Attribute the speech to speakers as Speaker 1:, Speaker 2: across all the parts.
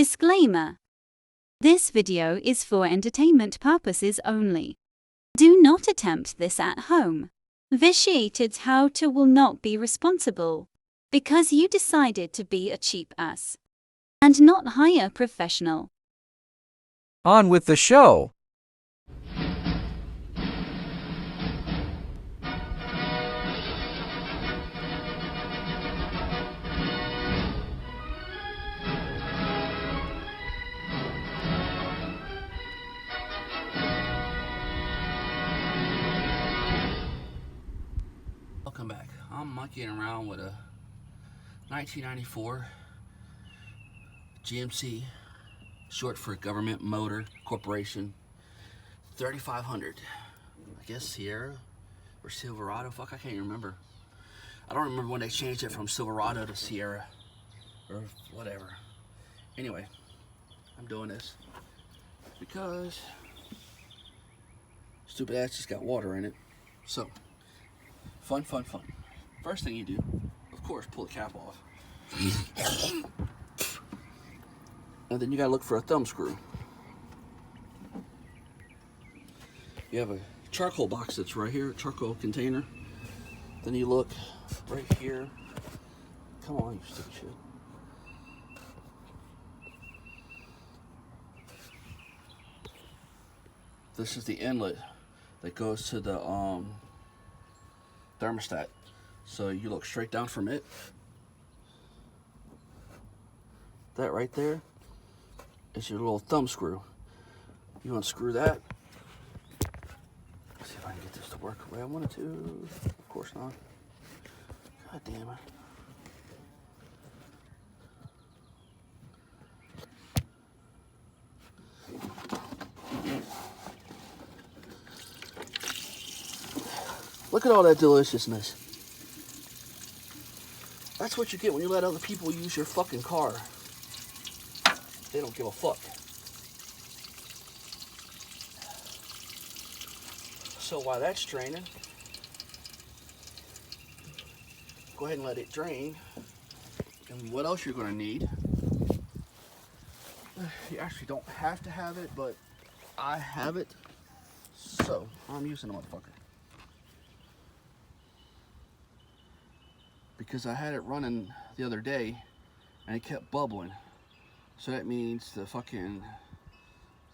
Speaker 1: Disclaimer. This video is for entertainment purposes only. Do not attempt this at home. Vitiated how-to will not be responsible because you decided to be a cheap ass and not hire a professional.
Speaker 2: On with the show.
Speaker 3: Welcome back. I'm monkeying around with a 1994 GMC, short for Government Motor Corporation, 3500. I guess Sierra or Silverado. Fuck, I can't even remember. I don't remember when they changed it from Silverado to Sierra or whatever. Anyway, I'm doing this because stupid ass just got water in it. So, fun. First thing you do, of course, pull the cap off. And then you gotta look for a thumb screw. You have a charcoal box that's right here, charcoal container. Then you look right here. Come on, you stupid shit. This is the inlet that goes to the thermostat. So you look straight down from it. That right there is your little thumb screw. You unscrew that. Let's see if I can get this to work the way I want it to. Of course not. God damn it. Look at all that deliciousness. That's what you get when you let other people use your fucking car. They don't give a fuck. So while that's draining, go ahead and let it drain. And what else you're gonna need? You actually don't have to have it, but I have it. So I'm using a motherfucker. Because I had it running the other day and it kept bubbling. So that means the fucking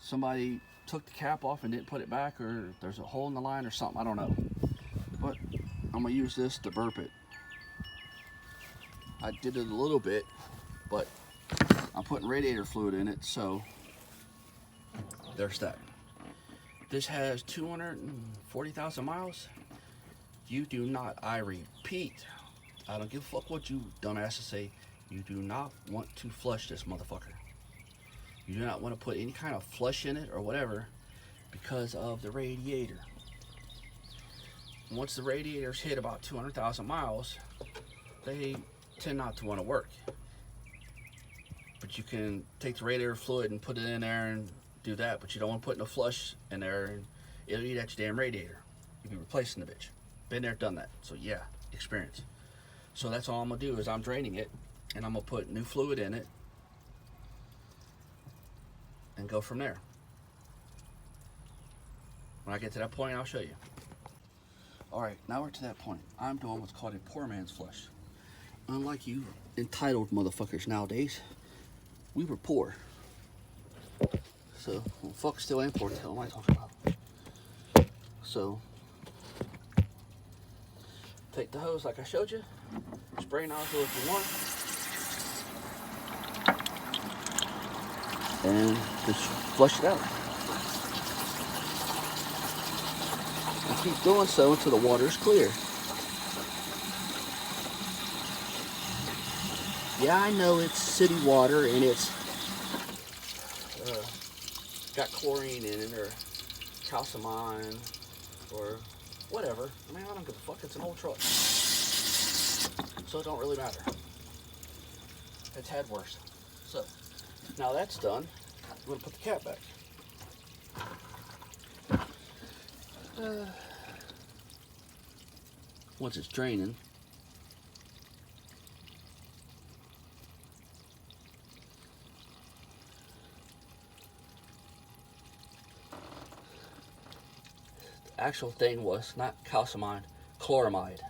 Speaker 3: somebody took the cap off and didn't put it back, or there's a hole in the line or something, I don't know. But I'm gonna use this to burp it. I did it a little bit, but I'm putting radiator fluid in it, so there's that. This has 240,000 miles. You do not, I repeat, I don't give a fuck what you dumbasses say. You do not want to flush this motherfucker. You do not want to put any kind of flush in it or whatever because of the radiator. Once the radiators hit about 200,000 miles, they tend not to want to work. But you can take the radiator fluid and put it in there and do that, but you don't want to put no flush in there and it'll eat at your damn radiator. You'll be replacing the bitch. Been there, done that. So yeah, experience. So that's all I'm gonna do is I'm draining it and I'm gonna put new fluid in it and go from there. When I get to that point, I'll show you. All right, now we're to that point. I'm doing what's called a poor man's flush. Unlike you entitled motherfuckers nowadays, we were poor. So, well, fuck still ain't poor, tell them what I'm talking about. So, take the hose like I showed you, spray nozzle if you want, and just flush it out. And keep doing so until the water is clear. Yeah, I know it's city water and it's got chlorine in it or calcimine or whatever. I mean, I don't give a fuck. It's an old truck. So it don't really matter. It's had worse. So, now that's done, I'm going to put the cap back. Once it's draining, actual thing was not calcimine, chloramide,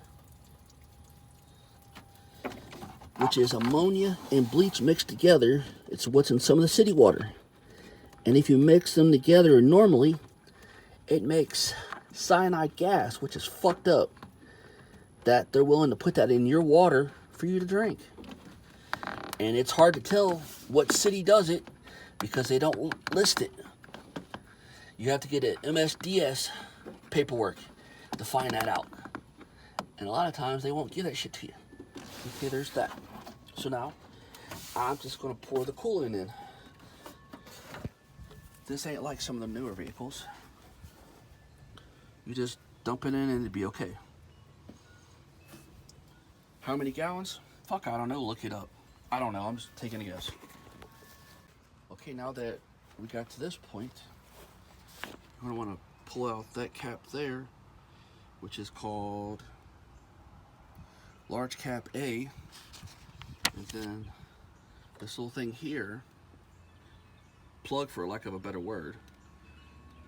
Speaker 3: which is ammonia and bleach mixed together. It's what's in some of the city water. And if you mix them together normally, it makes cyanide gas, which is fucked up, that they're willing to put that in your water for you to drink. And it's hard to tell what city does it because they don't list it. You have to get an MSDS paperwork to find that out. And a lot of times they won't give that shit to you. Okay, there's that. So now, I'm just gonna pour the coolant in. This ain't like some of the newer vehicles. You just dump it in and it'd be okay. How many gallons? Fuck, I don't know, look it up. I don't know, I'm just taking a guess. Okay, now that we got to this point, you're gonna wanna pull out that cap there, which is called large cap A, and then this little thing here, plug for lack of a better word.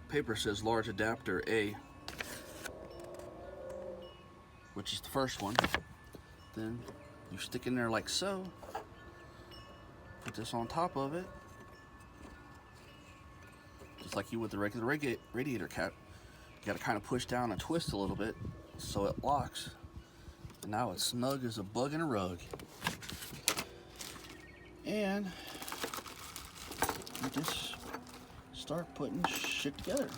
Speaker 3: Paper says large adapter A, which is the first one. Then you stick in there like so, put this on top of it, just like you would the regular radiator cap. You gotta kind of push down and twist a little bit so it locks. And now it's snug as a bug in a rug. And you just start putting shit together.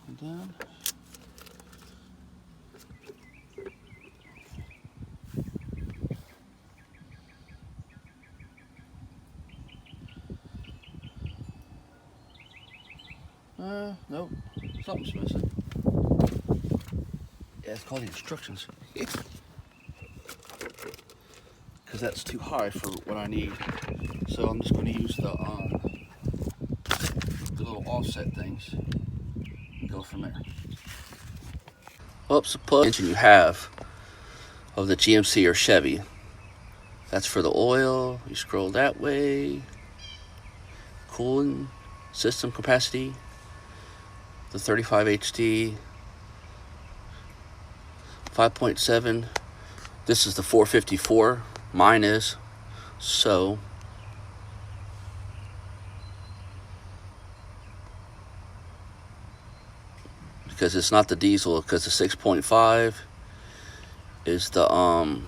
Speaker 3: And then nope, something's missing. Yeah, it's called the instructions. Because that's too high for what I need. So I'm just going to use the little offset things and go from there. Oops, the plug engine you have of the GMC or Chevy. That's for the oil. You scroll that way. Cooling system capacity. The 35 HD. 5.7. This is the 454. Mine is. So because it's not the diesel, because the 6.5 is the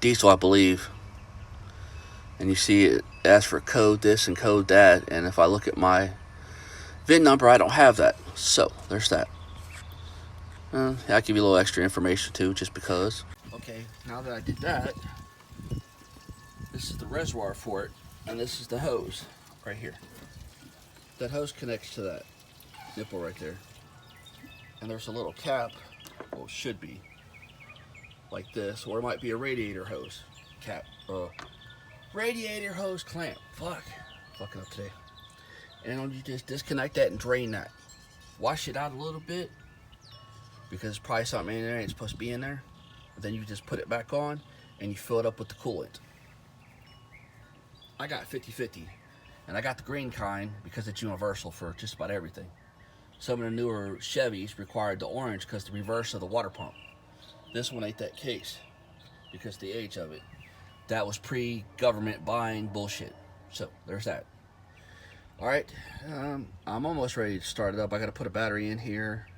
Speaker 3: diesel, I believe. And you see it asks for code this and code that, and if I look at my VIN number, I don't have that. So there's that. I'll give you a little extra information too, just because. Okay, now that I did that, this is the reservoir for it, and this is the hose right here. That hose connects to that nipple right there. And there's a little cap, well, it should be, like this, or it might be a radiator hose cap, radiator hose clamp. Fucking up today. And you just disconnect that and drain that. Wash it out a little bit, because there's probably something in there ain't supposed to be in there. Then you just put it back on and you fill it up with the coolant. I got 50-50, and I got the green kind because it's universal for just about everything. Some of the newer Chevys required the orange because the reverse of the water pump. This one ain't that case because the age of it. That was pre-government buying bullshit. So there's that. Alright, I'm almost ready to start it up. I gotta put a battery in here.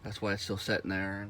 Speaker 3: That's why it's still sitting there.